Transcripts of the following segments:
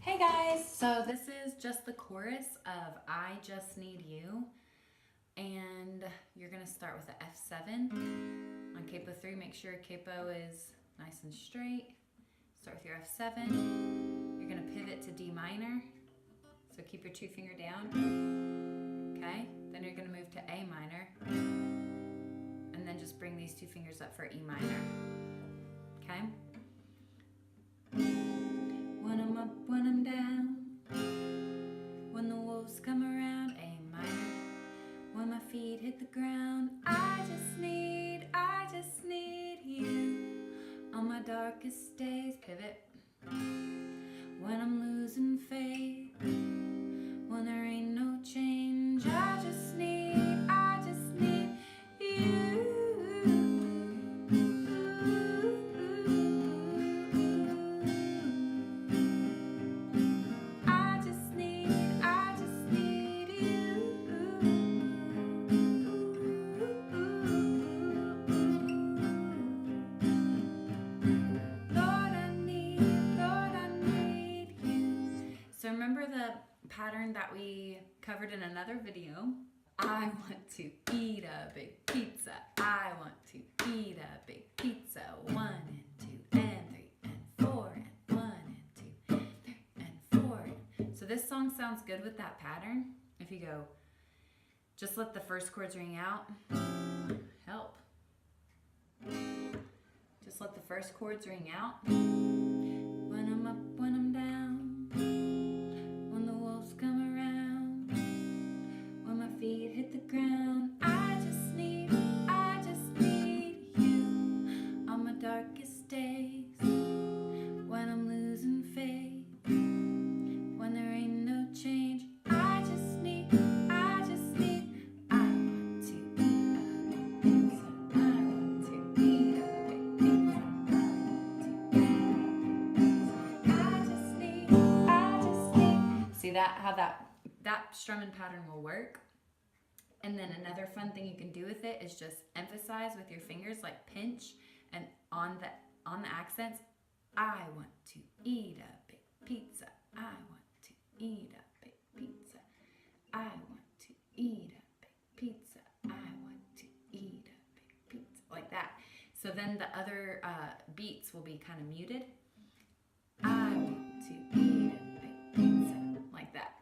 Hey guys, so this is just the chorus of I Just Need You, and you're going to start with the F7 on capo 3. Make sure capo is nice and straight. Start with your F7. You're going to pivot to D minor, so keep your 2-finger down. Okay, then you're going to move to A minor, and then just bring these 2 fingers up for E minor. Okay? When I'm up, when I'm down, when the wolves come around, A minor. When my feet hit the ground, I just need you. On my darkest days, pivot. When I'm losing faith, when there ain't no change, I just need you. So remember the pattern that we covered in another video? I want to eat a big pizza. I want to eat a big pizza. 1 and 2 and 3 and 4 and 1 and 2 and 3 and 4. So this song sounds good with that pattern. If you go, just let the first chords ring out. Help. Just let the first chords ring out. When I'm up, when I'm down, when the wolves come around, when my feet hit the ground, I just need you. On my darkest days, when I'm losing faith, when there ain't no change, I want to eat a big pizza. I want to eat a big pizza. See that, how that strumming pattern will work? And then another fun thing you can do with it is just emphasize with your fingers, like pinch, and on the accents, I want to eat a big pizza. I want to eat a big pizza. I want to eat a big pizza. I want to eat a big pizza. Like that. So then the other beats will be kind of muted. I want to eat a big pizza. Like that.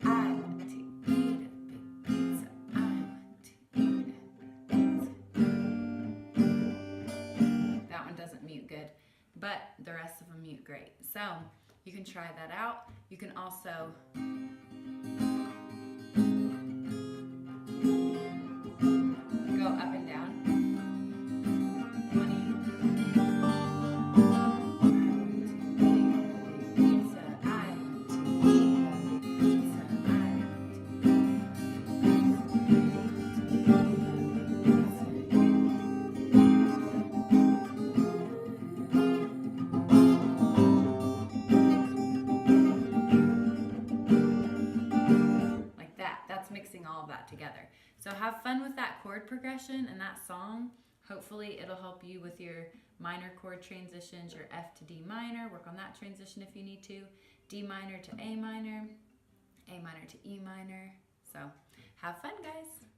I want to eat a big pizza. I want to eat a big pizza. That one doesn't mute good, but the rest of them mute great. So you can try that out. You can also go up and down. That's mixing all of that together. So have fun with that chord progression and that song. Hopefully it'll help you with your minor chord transitions, your F to D minor. Work on that transition if you need to. D minor to A minor to E minor. So have fun, guys.